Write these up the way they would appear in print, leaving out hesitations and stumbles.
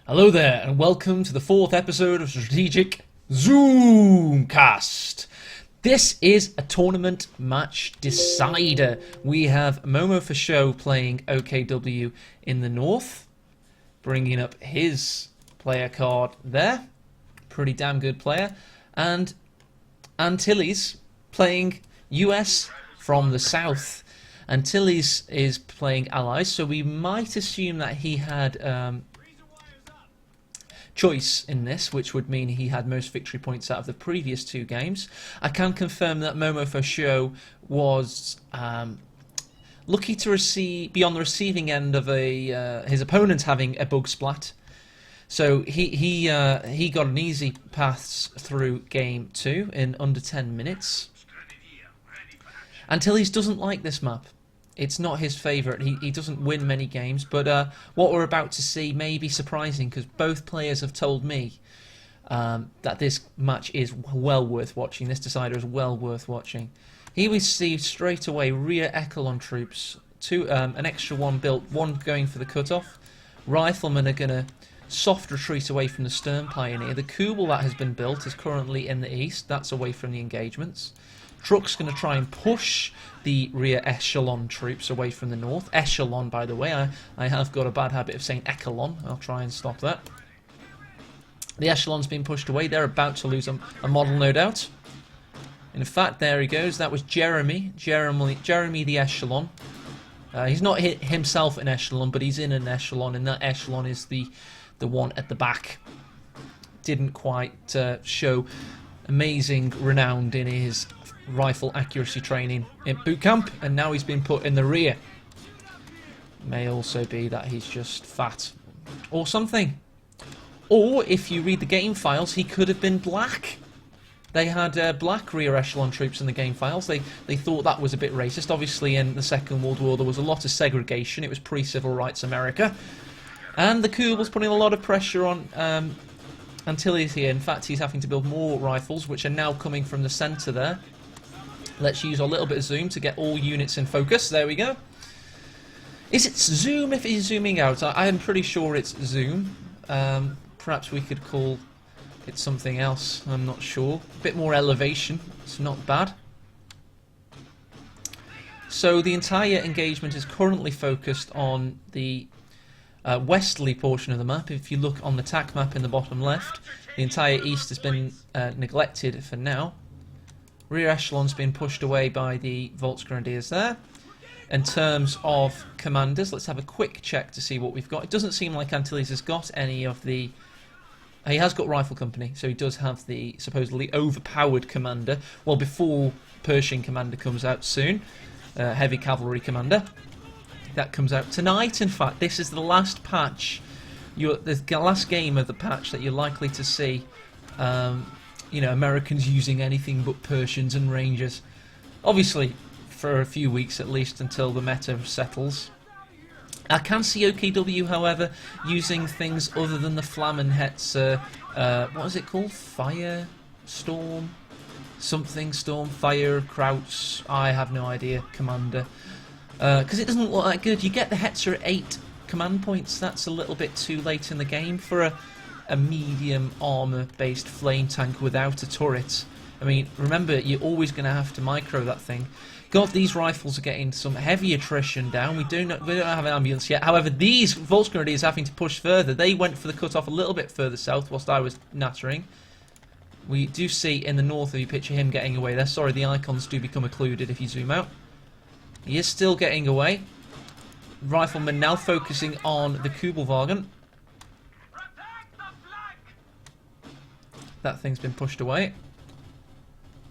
Hello there, and welcome to the 4th episode of Strategic Zoomcast. This is a tournament match decider. We have Momo4Sho playing OKW in the north, bringing up his player card there. Pretty damn good player. And Antilles playing US from the south. Antilles is playing allies, so we might assume that he had choice in this, which would mean he had most victory points out of the previous two games. I can confirm that Momo4Sho was lucky to be on the receiving end of his opponent having a bug splat. So he got an easy path through game 2 in under 10 minutes. Antilles doesn't like this map. It's not his favourite. He doesn't win many games, but what we're about to see may be surprising because both players have told me that this match is well worth watching. This decider is well worth watching. He received straight away rear echelon troops, an extra one built, one going for the cutoff. Riflemen are going to soft retreat away from the Stern Pioneer. The Kubel that has been built is currently in the east. That's away from the engagements. Truck's going to try and push the rear echelon troops away from the north. Echelon, by the way. I have got a bad habit of saying echelon. I'll try and stop that. The echelon's been pushed away. They're about to lose a model, no doubt. In fact, there he goes. That was Jeremy the echelon. He's not hit himself an echelon, but he's in an echelon, and that echelon is the one at the back. Didn't quite show amazing renown in his rifle accuracy training in boot camp, and now he's been put in the rear. May also be that he's just fat or something. Or if you read the game files, he could have been black. They had black rear echelon troops in the game files. They thought that was a bit racist. Obviously in the Second World War there was a lot of segregation. It was pre-civil rights America. And the Kubel's putting a lot of pressure on Antilles here. In fact, he's having to build more rifles, which are now coming from the centre there. Let's use a little bit of zoom to get all units in focus. There we go. Is it zoom if he's zooming out? I am pretty sure it's zoom. Perhaps we could call it something else. I'm not sure. A bit more elevation. It's not bad. So the entire engagement is currently focused on the westerly portion of the map. If you look on the TAC map in the bottom left, the entire east has been neglected for now. Rear echelon's been pushed away by the Volksgrenadiers there. In terms of commanders, let's have a quick check to see what we've got. It doesn't seem like Antilles has got any of the... He has got Rifle Company, so he does have the supposedly overpowered commander. Well, before Pershing commander comes out soon, heavy cavalry commander. That comes out tonight, in fact. This is the last patch, the last game of the patch that you're likely to see you know, Americans using anything but Persians and Rangers. Obviously, for a few weeks at least, until the meta settles. I can see OKW, however, using things other than the Flammenhetzer, what is it called? Firestorm? Something Storm, Fire, Krauts, I have no idea, Commander. Because it doesn't look that good. You get the Hetzer at 8 command points. That's a little bit too late in the game for a medium armour-based flame tank without a turret. I mean, remember, you're always going to have to micro that thing. God, these rifles are getting some heavy attrition down. We don't have an ambulance yet. However, these Volksgrenadiers having to push further. They went for the cut-off a little bit further south whilst I was nattering. We do see in the north, if you picture him getting away there. Sorry, the icons do become occluded if you zoom out. He is still getting away. Rifleman now focusing on the Kubelwagen. That thing's been pushed away.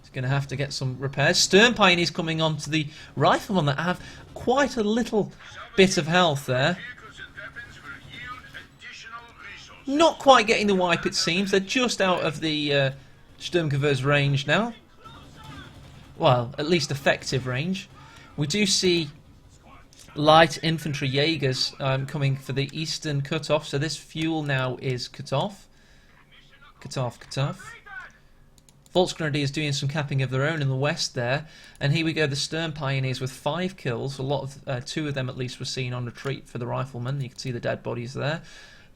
He's going to have to get some repairs. Stern Pioneers coming on to the Riflemen that have quite a little bit of health there. Not quite getting the wipe, it seems. They're just out of the Sturmgewehr's range now. Well, at least effective range. We do see light infantry Jaegers coming for the eastern cut-off. So this fuel now is cut off. Cut off. Volksgrenadiers doing some capping of their own in the west there. And here we go, the Stern Pioneers with 5 kills. A lot of 2 of them at least were seen on retreat for the Riflemen. You can see the dead bodies there.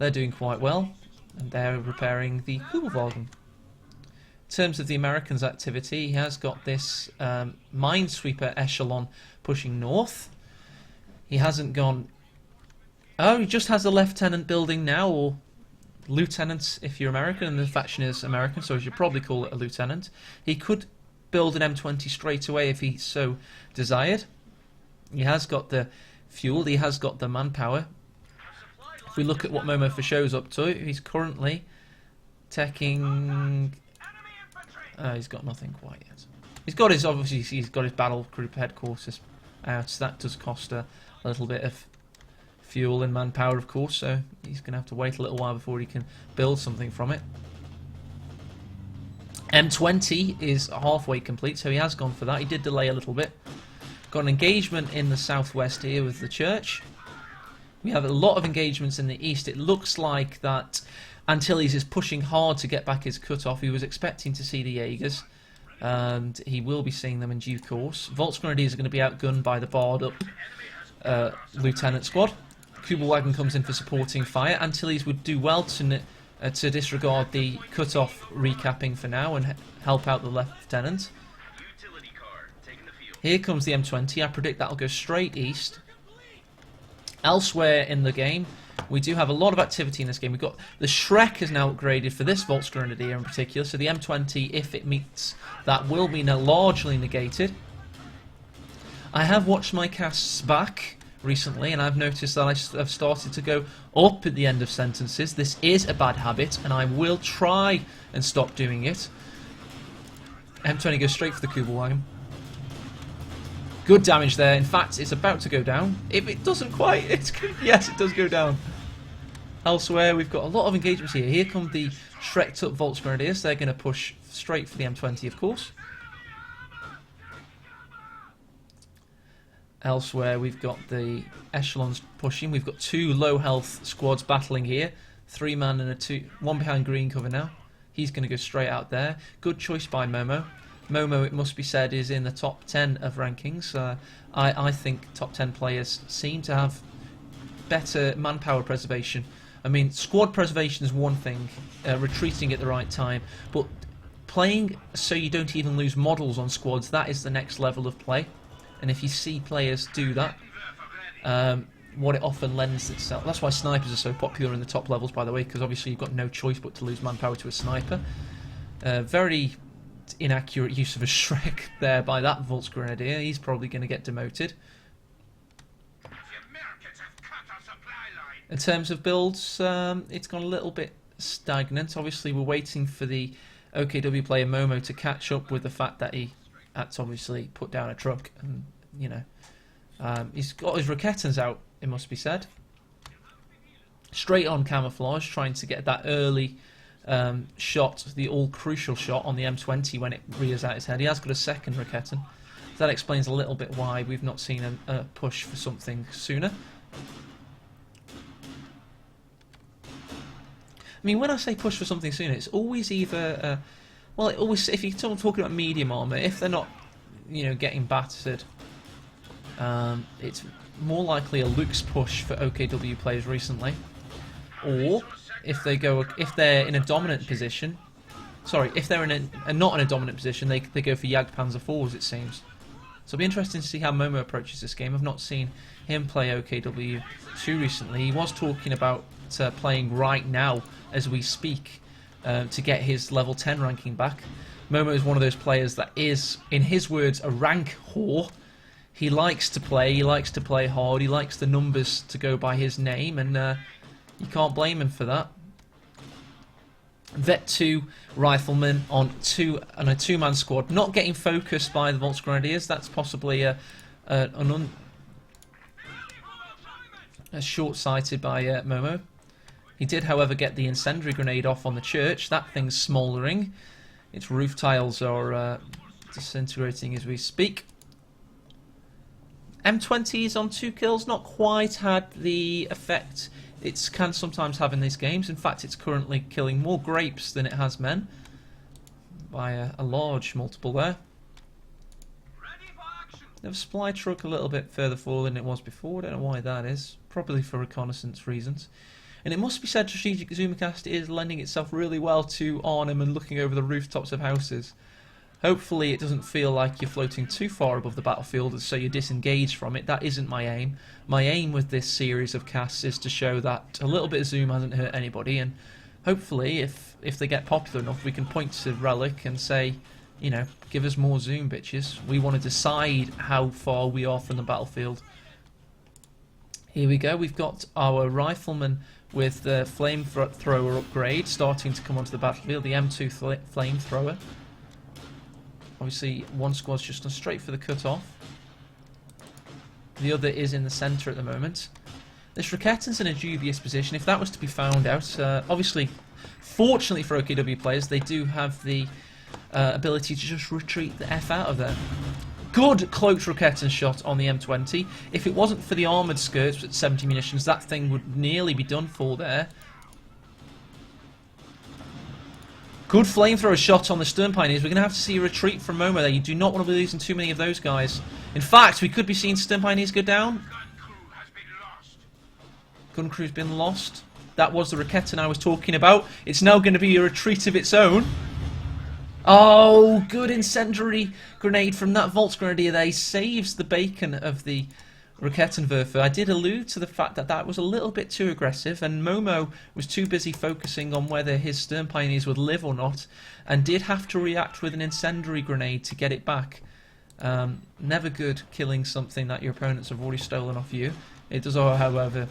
They're doing quite well, and they're repairing the Kubelwagen. In terms of the Americans' activity, he has got this minesweeper echelon pushing north. He hasn't gone... Oh, he just has a lieutenant building now, or lieutenant if you're American, and the faction is American, so you should probably call it a lieutenant. He could build an M20 straight away if he so desired. He has got the fuel, he has got the manpower. If we look at what Momo4Sho's up to, he's currently teching... he's got nothing quite yet. He's got his, obviously, he's got his battle group headquarters out, so that does cost a little bit of fuel and manpower, of course, so he's going to have to wait a little while before he can build something from it. M20 is halfway complete, so he has gone for that. He did delay a little bit. Got an engagement in the southwest here with the church. We have a lot of engagements in the east. It looks like that Antilles is pushing hard to get back his cut-off. He was expecting to see the Jaegers, and he will be seeing them in due course. Volksgrenadiers are going to be outgunned by the barred-up lieutenant squad. Kubelwagen comes in for supporting fire. Antilles would do well to disregard the cut-off recapping for now and help out the lieutenant. Here comes the M20. I predict that'll go straight east. Elsewhere in the game, we do have a lot of activity in this game. We've got the Shrek is now upgraded for this Volksgrenadier in particular, so the M20, if it meets that, will be now largely negated. I have watched my casts back recently, and I've noticed that I've started to go up at the end of sentences. This is a bad habit, and I will try and stop doing it. M20 goes straight for the Kubelwagen. Good damage there. In fact, it's about to go down. If it doesn't quite, yes, it does go down. Elsewhere, we've got a lot of engagements here. Here come the Shrek'd up Volksgrenadiers. They're going to push straight for the M20, of course. Elsewhere, we've got the echelons pushing. We've got two low health squads battling here. 3-man and one behind green cover now. He's going to go straight out there. Good choice by Momo. Momo, it must be said, is in the top 10 of rankings. I think top 10 players seem to have better manpower preservation. I mean, squad preservation is one thing, retreating at the right time, but playing so you don't even lose models on squads, that is the next level of play. And if you see players do that, what it often lends itself... That's why snipers are so popular in the top levels, by the way, because obviously you've got no choice but to lose manpower to a sniper. Very inaccurate use of a Shrek there by that Volksgrenadier. He's probably going to get demoted. In terms of builds, it's gone a little bit stagnant. Obviously, we're waiting for the OKW player Momo to catch up with the fact that he had to obviously put down a truck, and you know, he's got his Raketans out, it must be said. Straight on camouflage, trying to get that early shot, the all-crucial shot on the M20 when it rears out his head. He has got a second Raketan. That explains a little bit why we've not seen a push for something sooner. I mean, when I say push for something sooner, it's always either... well, it always, if you're talking about medium armour, if they're not, you know, getting battered, it's more likely a Luke's push for OKW players recently. Or if they're in a dominant position, sorry, if they're in not in a dominant position, they go for Jagdpanzer 4s, it seems. So it'll be interesting to see how Momo approaches this game. I've not seen him play OKW too recently. He was talking about playing right now as we speak to get his level 10 ranking back. Momo is one of those players that is, in his words, a rank whore. He likes to play hard, he likes the numbers to go by his name, and you can't blame him for that. Vet 2 rifleman on a two-man squad, not getting focused by the Volksgrenadiers. That's possibly a short-sighted by Momo. He did, however, get the incendiary grenade off on the church. That thing's smouldering. Its roof tiles are disintegrating as we speak. M20 is on 2 kills, not quite had the effect it can sometimes have in these games. In fact, it's currently killing more grapes than it has men, by a large multiple there. They have a supply truck a little bit further forward than it was before. I don't know why that is. Probably for reconnaissance reasons. And it must be said, strategic zoomcast is lending itself really well to Arnhem and looking over the rooftops of houses. Hopefully it doesn't feel like you're floating too far above the battlefield so you're disengaged from it. That isn't my aim. My aim with this series of casts is to show that a little bit of zoom hasn't hurt anybody, and hopefully if they get popular enough we can point to Relic and say, you know, give us more zoom, bitches. We want to decide how far we are from the battlefield. Here we go, we've got our rifleman with the flamethrower upgrade starting to come onto the battlefield, the M2 flamethrower. Obviously, one squad's just gone straight for the cut-off. The other is in the centre at the moment. This Rakettan's in a dubious position. If that was to be found out, obviously, fortunately for OKW players, they do have the ability to just retreat the F out of there. Good cloaked Rakettan shot on the M20. If it wasn't for the armoured skirts at 70 munitions, that thing would nearly be done for there. Good flamethrower shot on the Stern Pioneers. We're going to have to see a retreat from Momo there. You do not want to be losing too many of those guys. In fact, we could be seeing Stern Pioneers go down. Gun crew's been lost. That was the Rakettan I was talking about. It's now going to be a retreat of its own. Oh, good incendiary grenade from that Volksgrenadier there. He saves the bacon of the Rakettenwerfer. I did allude to the fact that that was a little bit too aggressive, and Momo was too busy focusing on whether his Stern Pioneers would live or not, and did have to react with an incendiary grenade to get it back. Never good killing something that your opponents have already stolen off you. It does, however,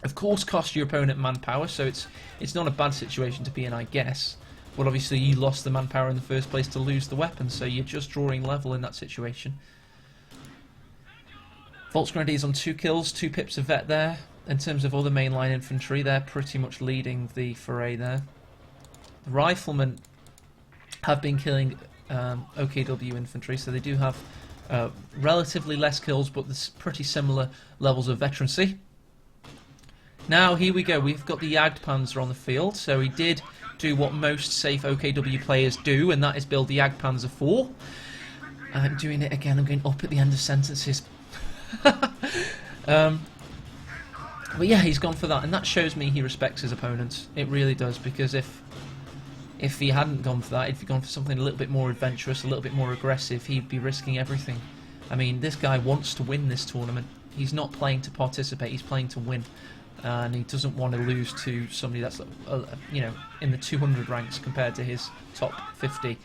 of course, cost your opponent manpower, so it's not a bad situation to be in, I guess. But obviously you lost the manpower in the first place to lose the weapon, so you're just drawing level in that situation. Volksgrenadiers on 2 kills, 2 pips of vet there. In terms of other mainline infantry, they're pretty much leading the foray there. The riflemen have been killing OKW infantry, so they do have relatively less kills, but there's pretty similar levels of veterancy. Now, here we go. We've got the Jagdpanzer on the field, so he did do what most safe OKW players do, and that is build the Jagdpanzer 4. I'm doing it again. I'm going up at the end of sentences. But yeah, he's gone for that, and that shows me he respects his opponents. It really does, because if he hadn't gone for that, if he'd gone for something a little bit more adventurous, a little bit more aggressive, he'd be risking everything. I mean, this guy wants to win this tournament. He's not playing to participate, he's playing to win. And he doesn't want to lose to somebody that's, you know, in the 200 ranks compared to his top 50.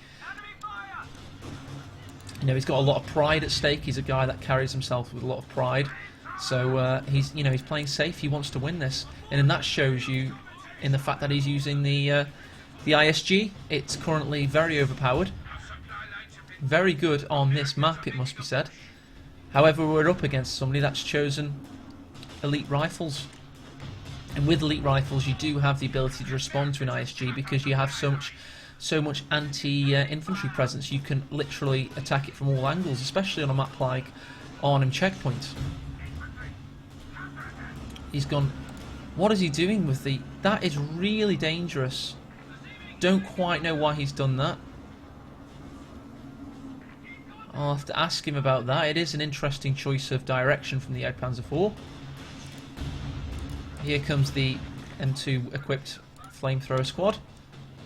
You know, he's got a lot of pride at stake. He's a guy that carries himself with a lot of pride. So he's playing safe. He wants to win this, and then that shows you in the fact that he's using the ISG. It's currently very overpowered. Very good on this map, it must be said. However, we're up against somebody that's chosen elite rifles. And with elite rifles, you do have the ability to respond to an ISG because you have so much anti-infantry presence. You can literally attack it from all angles, especially on a map like Arnhem Checkpoint. He's gone. What is he doing with the? That is really dangerous. Don't quite know why he's done that. I'll have to ask him about that. It is an interesting choice of direction from the Jagdpanzer 4. Here comes the M2 equipped flamethrower squad,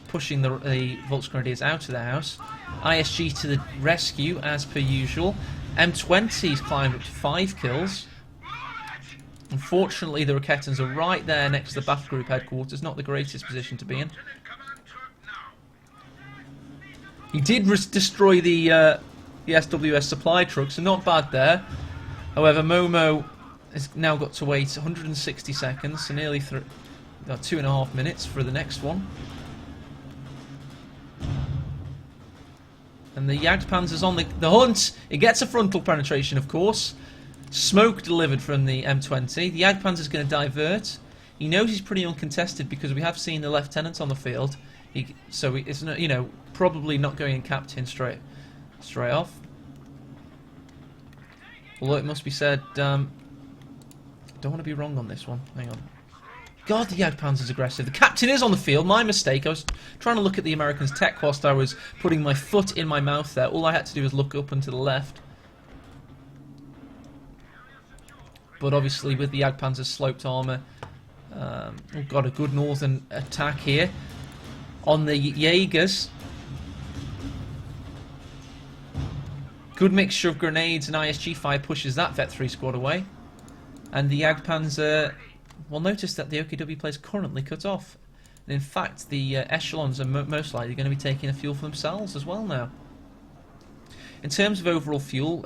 pushing the Volksgrenadiers out of their house. ISG to the rescue as per usual. M20's climbed up to 5 kills. Unfortunately, the Rakettans are right there next to the battle group headquarters. Not the greatest position to be in. He did destroy the SWS supply truck, so not bad there. However, Momo has now got to wait 160 seconds, so nearly 2.5 minutes for the next one. And the Jagdpanzer's on the hunt. It gets a frontal penetration, of course. Smoke delivered from the M20. The Jagdpanzer's going to divert. He knows he's pretty uncontested because we have seen the lieutenants on the field. So it's not, you know, probably not going in captain straight off. Although it must be said, don't want to be wrong on this one. Hang on. God, the Jagdpanzer's aggressive. The captain is on the field. My mistake. I was trying to look at the Americans' tech whilst I was putting my foot in my mouth there. All I had to do was look up and to the left. But obviously with the Jagdpanzer's sloped armour, We've got a good northern attack here on the Jaegers. Good mixture of grenades and ISG fire pushes that Vet 3 squad away. And the Jagdpanzer will notice that the OKW play is currently cut off. And in fact, the Echelons are most likely going to be taking the fuel for themselves as well now. In terms of overall fuel,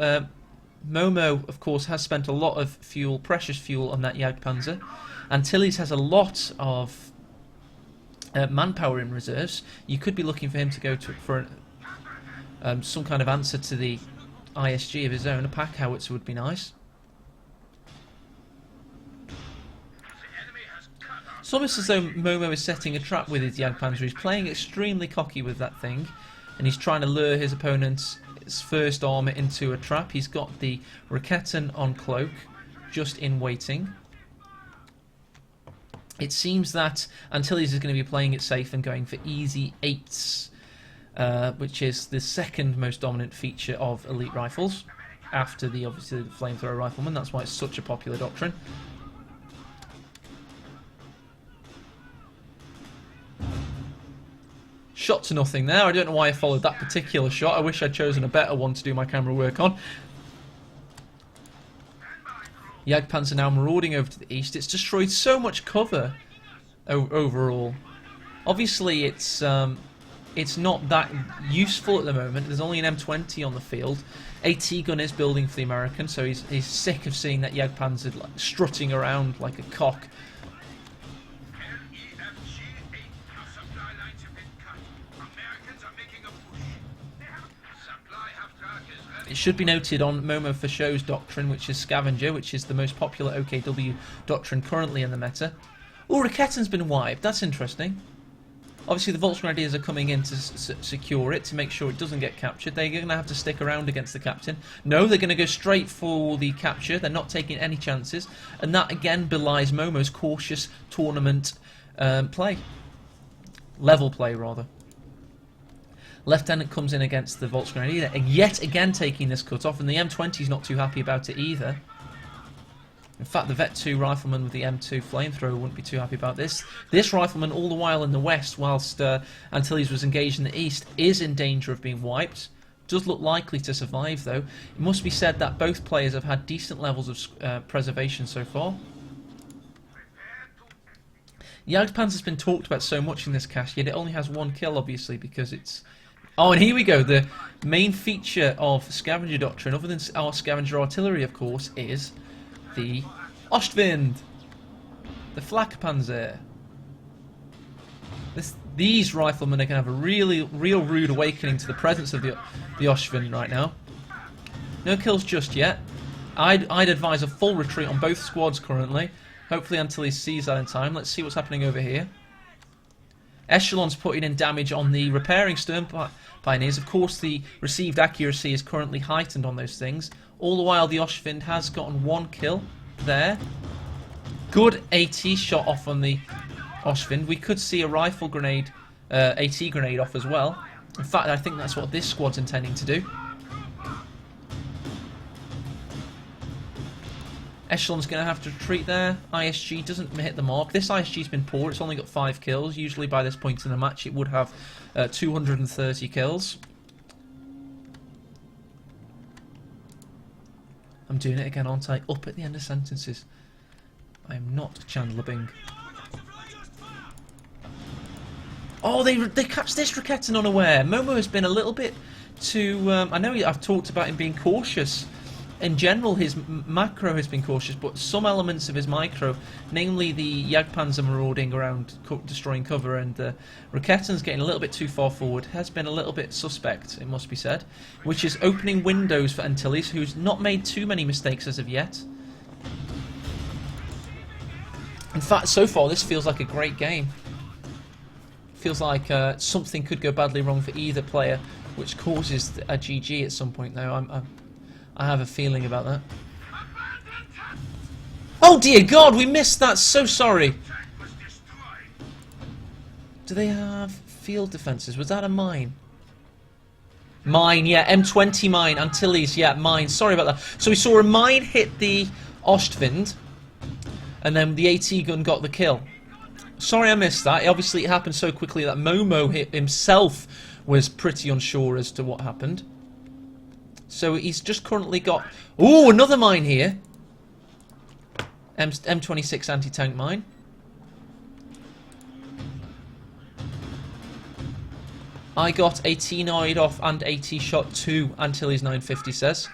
Momo, of course, has spent a lot of fuel, precious fuel, on that Jagdpanzer. Antilles has a lot of manpower in reserves. You could be looking for him to go for some kind of answer to the ISG of his own. A pack howitzer would be nice. It's almost as though Momo is setting a trap with his Jagdpanzer. He's playing extremely cocky with that thing, and he's trying to lure his opponent's first armour into a trap. He's got the Raketen on cloak, just in waiting. It seems that Antilles is going to be playing it safe and going for easy 8s, which is the second most dominant feature of elite rifles, after obviously the flamethrower rifleman. That's why it's such a popular doctrine. Shot to nothing there. I don't know why I followed that particular shot. I wish I'd chosen a better one to do my camera work on. Jagdpanzer now marauding over to the east. It's destroyed so much cover overall. Obviously, it's not that useful at the moment. There's only an M20 on the field. AT gun is building for the American, so he's sick of seeing that Jagdpanzer like strutting around like a cock. It should be noted on Momo4Sho's doctrine, which is Scavenger, which is the most popular OKW doctrine currently in the meta. Oh, Raketen's been wiped. That's interesting. Obviously, the Volksgrenadiers are coming in to secure it, to make sure it doesn't get captured. They're going to have to stick around against the captain. No, they're going to go straight for the capture. They're not taking any chances. And that, again, belies Momo's cautious tournament play. Level play, rather. Lieutenant comes in against the Volksgrenadier, yet again taking this cut off, and the M20's not too happy about it either. In fact, the Vet 2 rifleman with the M2 flamethrower wouldn't be too happy about this. This rifleman, all the while in the west, whilst Antilles was engaged in the east, is in danger of being wiped. Does look likely to survive, though. It must be said that both players have had decent levels of preservation so far. Jagdpanzer's been talked about so much in this cast, yet it only has 1 kill, obviously, because it's... Oh, and here we go. The main feature of Scavenger Doctrine, other than our Scavenger Artillery, of course, is the Ostwind, the Flakpanzer. These riflemen are going to have a real rude awakening to the presence of the Ostwind right now. No kills just yet. I'd advise a full retreat on both squads currently. Hopefully Antilles sees that in time. Let's see what's happening over here. Echelon's putting in damage on the repairing stern pioneers. Of course, the received accuracy is currently heightened on those things. All the while, the Ostwind has gotten 1 kill there. Good AT shot off on the Ostwind. We could see a rifle grenade, AT grenade off as well. In fact, I think that's what this squad's intending to do. Echelon's going to have to retreat there. ISG doesn't hit the mark. This ISG's been poor. It's only got 5 kills. Usually by this point in the match it would have 230 kills. I'm doing it again, aren't I? Up at the end of sentences. I am not Chandler Bing. Oh, they catch this Raketen unaware. Momo has been a little bit too... I know I've talked about him being cautious. In general, his macro has been cautious, but some elements of his micro, namely the Jagdpanzer marauding around, destroying cover, and the Raketen's getting a little bit too far forward, has been a little bit suspect, it must be said, which is opening windows for Antilles, who's not made too many mistakes as of yet. In fact, so far, this feels like a great game. Feels like something could go badly wrong for either player, which causes a GG at some point, though. I have a feeling about that. Oh dear God, we missed that. So sorry. Do they have field defences? Was that a mine? Mine, yeah. M20 mine. Antilles, yeah, mine. Sorry about that. So we saw a mine hit the Ostwind. and then the AT gun got the kill. Sorry I missed that. Obviously it happened so quickly that Momo himself was pretty unsure as to what happened. So he's just currently got... Ooh, another mine here. M26 anti-tank mine. I got a T-Noid off and a T-Shot 2, Antilles950 says.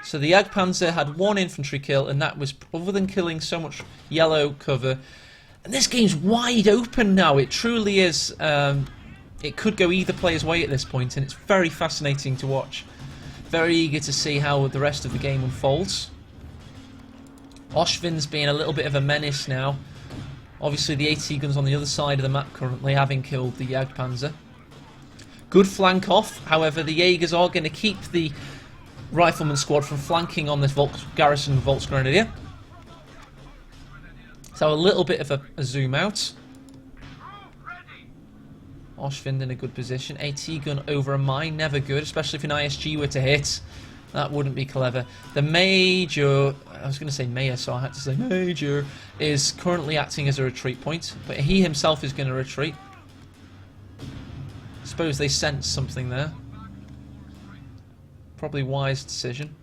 So the Jagdpanzer had 1 infantry kill, and that was, other than killing so much yellow cover. And this game's wide open now. It truly is. It could go either player's way at this point, and it's very fascinating to watch. Very eager to see how the rest of the game unfolds. Oshvin's being a little bit of a menace now. Obviously the AT gun's on the other side of the map currently, having killed the Jagdpanzer. Good flank off, however the Jaegers are going to keep the Rifleman squad from flanking on this Garrison Volksgrenadier. So a little bit of a zoom out. Oshvind in a good position. AT gun over a mine, never good, especially if an ISG were to hit. That wouldn't be clever. The Major, I was going to say Mayor, so I had to say Major, is currently acting as a retreat point, but he himself is going to retreat. Suppose they sense something there. Probably wise decision.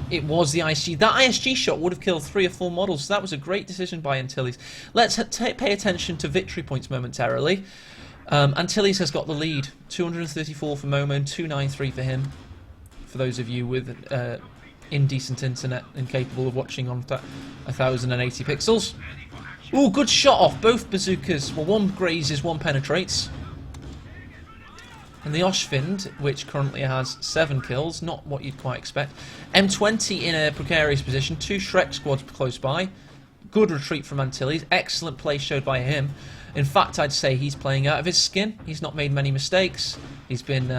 It was the ISG. That ISG shot would have killed 3 or 4 models, so that was a great decision by Antilles. Let's pay attention to victory points momentarily. Antilles has got the lead. 234 for Momo and 293 for him. For those of you with indecent internet and capable of watching on 1080 pixels. Ooh, good shot off. Both bazookas. Well, one grazes, one penetrates. And the Oshvind, which currently has 7 kills, not what you'd quite expect. M20 in a precarious position, 2 Shrek squads close by. Good retreat from Antilles, excellent play showed by him. In fact, I'd say he's playing out of his skin. He's not made many mistakes. He's been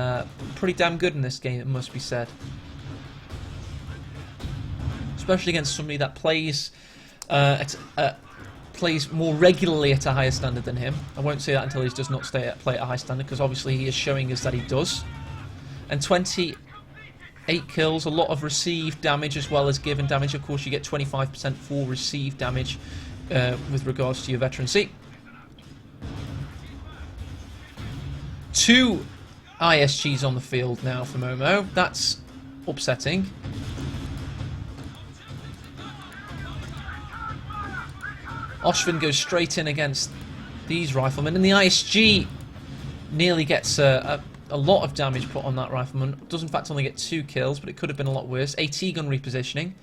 pretty damn good in this game, it must be said. Especially against somebody that plays plays more regularly at a higher standard than him. I won't say that until he does not play at a high standard, because obviously he is showing us that he does. And 28 kills, a lot of received damage as well as given damage. Of course, you get 25% for received damage with regards to your veterancy. 2 ISGs on the field now for Momo. That's upsetting. Oshvin goes straight in against these riflemen, and the ISG nearly gets a lot of damage put on that rifleman. Does in fact only get 2 kills, but it could have been a lot worse. AT gun repositioning.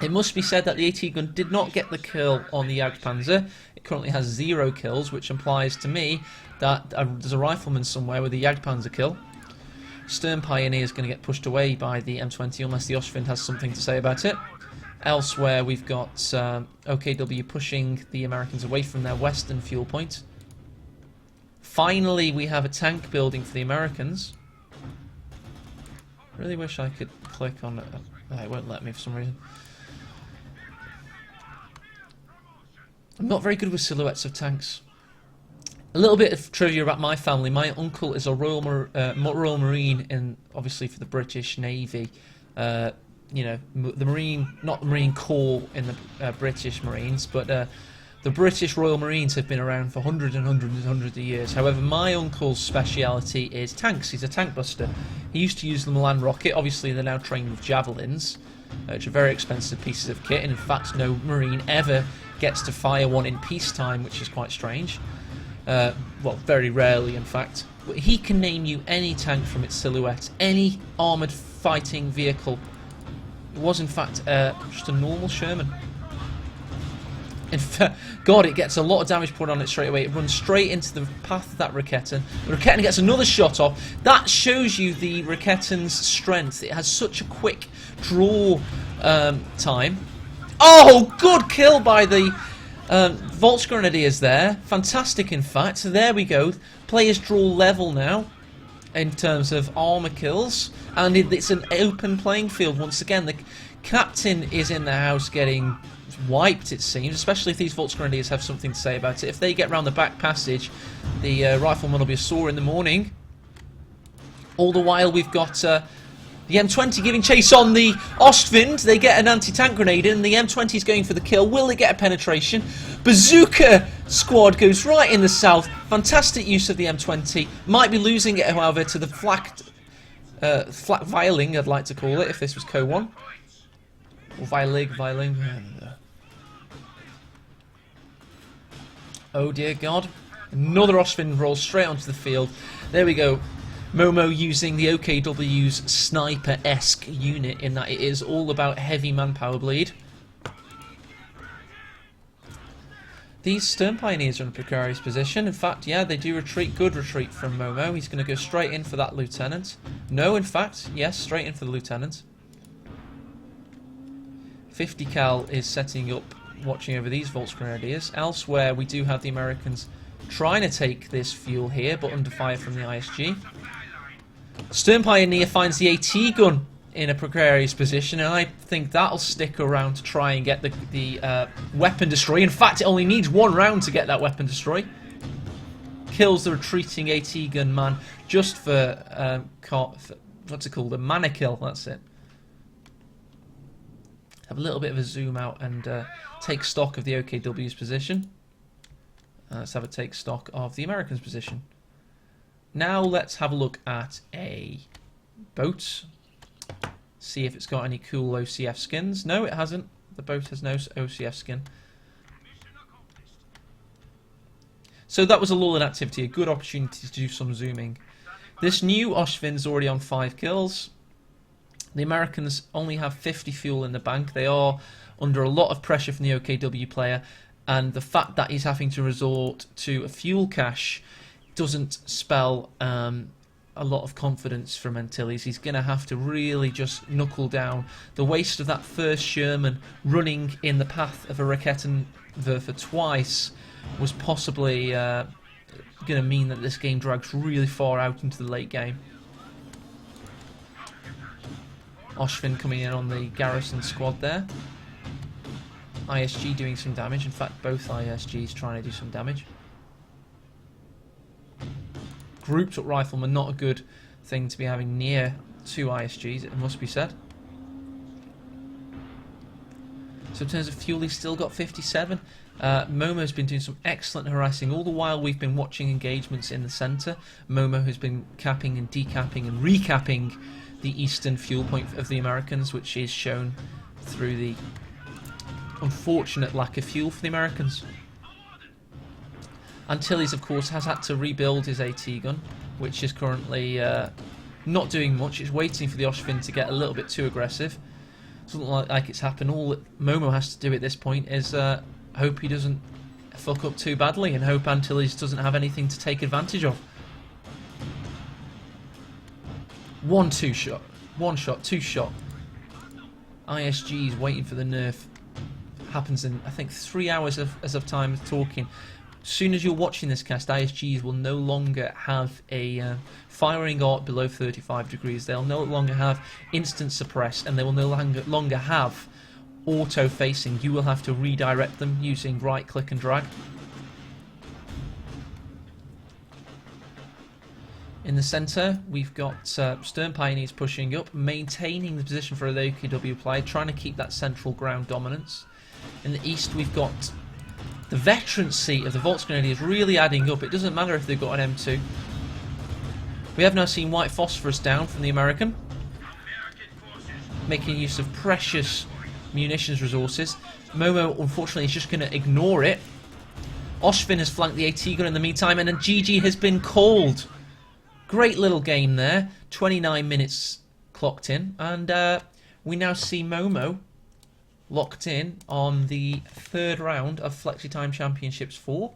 It must be said that the AT gun did not get the kill on the Jagdpanzer. It currently has 0 kills, which implies to me that there's a rifleman somewhere with a Jagdpanzer kill. Stern Pioneer is going to get pushed away by the M20 unless the Oshvind has something to say about it. Elsewhere, we've got OKW pushing the Americans away from their western fuel point. Finally, we have a tank building for the Americans. Really wish I could click on it. It won't let me for some reason. I'm not very good with silhouettes of tanks. A little bit of trivia about my family. My uncle is a Royal Marine, in obviously for the British Navy. You know, the Marine, not the Marine Corps in the British Marines, but the British Royal Marines have been around for hundreds and hundreds and hundreds of years. However, my uncle's speciality is tanks. He's a tank buster. He used to use the Milan rocket. Obviously, they're now trained with javelins, which are very expensive pieces of kit, and in fact, no Marine ever gets to fire one in peacetime, which is quite strange. Well, very rarely, in fact. But he can name you any tank from its silhouette, any armoured fighting vehicle. It was, in fact, just a normal Sherman. In fact, God, it gets a lot of damage put on it straight away. It runs straight into the path of that Raketten. The Raketten gets another shot off. That shows you the Raketten's strength. It has such a quick draw time. Oh, good kill by the Volksgrenadiers there. Fantastic, in fact. So there we go. Players draw level now in terms of armour kills, and it's an open playing field once again. The captain is in the house getting wiped, it seems, especially if these Volksgrenadiers have something to say about it. If they get round the back passage, the rifleman will be sore in the morning. All the while we've got The M20 giving chase on the Ostwind. They get an anti-tank grenade in. The M20 is going for the kill. Will they get a penetration? Bazooka squad goes right in the south. Fantastic use of the M20. Might be losing it, however, to the flak Viling, I'd like to call it, if this was Co 1. Or Viling. Oh dear God. Another Ostwind rolls straight onto the field. There we go. Momo using the OKW's sniper-esque unit in that it is all about heavy manpower bleed. These Stern Pioneers are in a precarious position. In fact, yeah, they do retreat. Good retreat from Momo. He's going to go straight in for that Lieutenant. No, in fact, yes, straight in for the Lieutenant. 50 cal is setting up, watching over these Volksgrenadiers. Elsewhere, we do have the Americans trying to take this fuel here, but under fire from the ISG. Stern Pioneer finds the AT gun in a precarious position, and I think that'll stick around to try and get the weapon destroy. In fact, it only needs one round to get that weapon destroy. Kills the retreating AT gun man just for what's it called? A mana kill. That's it. Have a little bit of a zoom out and take stock of the OKW's position. Let's have a take stock of the Americans' position. Now let's have a look at a boat. See if it's got any cool OCF skins. No, it hasn't. The boat has no OCF skin. So that was a lull in activity, a good opportunity to do some zooming. This new Ostwind's already on 5 kills. The Americans only have 50 fuel in the bank. They are under a lot of pressure from the OKW player, and the fact that he's having to resort to a fuel cache doesn't spell a lot of confidence from Antilles. He's going to have to really just knuckle down. The waste of that first Sherman running in the path of a Rakettenwerfer twice was possibly going to mean that this game drags really far out into the late game. Ostwind coming in on the garrison squad there. ISG doing some damage. In fact, both ISGs trying to do some damage. Grouped up riflemen, not a good thing to be having near 2 ISGs, it must be said. So in terms of fuel, he's still got 57. Momo's been doing some excellent harassing. All the while we've been watching engagements in the centre. Momo has been capping and decapping and recapping the eastern fuel point of the Americans, which is shown through the unfortunate lack of fuel for the Americans. Antilles, of course, has had to rebuild his AT gun, which is currently not doing much. It's waiting for the Ostwind to get a little bit too aggressive. Doesn't look like it's happened. All that Momo has to do at this point is hope he doesn't fuck up too badly and hope Antilles doesn't have anything to take advantage of. 1-2 shot. 1 shot, 2 shot. ISG is waiting for the nerf. Happens in, I think, 3 hours as of time of talking. As soon as you're watching this cast, ISGs will no longer have a firing arc below 35 degrees. They'll no longer have instant suppress, and they will no longer have auto facing. You will have to redirect them using right click and drag. In the centre, we've got Stern Pioneers pushing up, maintaining the position for the OKW player, trying to keep that central ground dominance. In the east, we've got the veterancy of the Volksgrenadiers really adding up. It doesn't matter if they've got an M2. We have now seen white phosphorus down from the American, making use of precious munitions resources. Momo, unfortunately, is just going to ignore it. Ostwind has flanked the AT gun in the meantime, and a GG has been called. Great little game there. 29 minutes clocked in, and we now see Momo locked in on the 3rd round of FlexiTime Championships 4.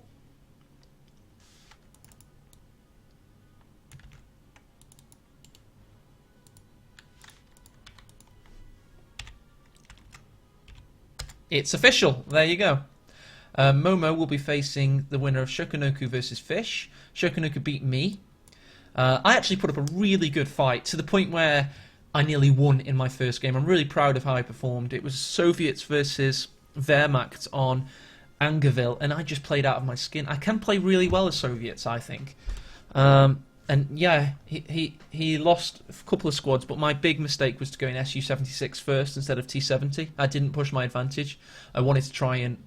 It's official. There you go. Momo will be facing the winner of Shokunoku versus Fish. Shokunoku beat me. I actually put up a really good fight to the point where I nearly won in my first game. I'm really proud of how I performed. It was Soviets versus Wehrmacht on Angerville, and I just played out of my skin. I can play really well as Soviets, I think. And yeah, he lost a couple of squads, but my big mistake was to go in SU76 first instead of T70. I didn't push my advantage. I wanted to try and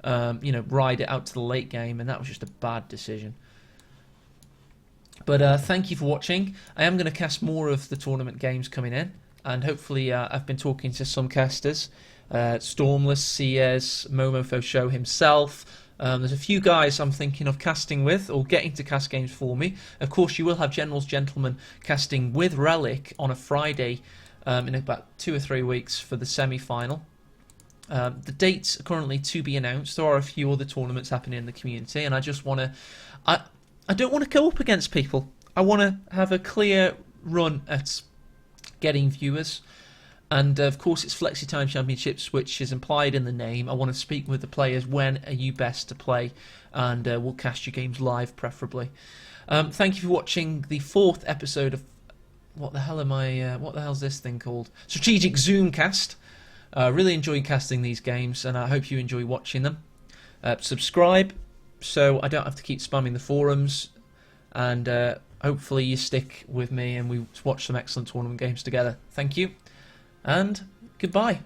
ride it out to the late game, and that was just a bad decision. But thank you for watching. I am going to cast more of the tournament games coming in, and hopefully I've been talking to some casters. Stormless, SZC, himself. There's a few guys I'm thinking of casting with, or getting to cast games for me. Of course, you will have General's Gentlemen casting with Relic on a Friday in about 2 or 3 weeks for the semi-final. The dates are currently to be announced. There are a few other tournaments happening in the community, and I just want to... I don't want to go up against people. I want to have a clear run at getting viewers. And of course it's Flexi Time Championships, which is implied in the name. I want to speak with the players. When are you best to play? And we'll cast your games live, preferably. Thank you for watching the 4th episode of... What the hell am I... what the hell's this thing called? Strategic Zoomcast. Really enjoy casting these games, and I hope you enjoy watching them. Subscribe, so I don't have to keep spamming the forums. And hopefully you stick with me and we watch some excellent tournament games together. Thank you. And goodbye.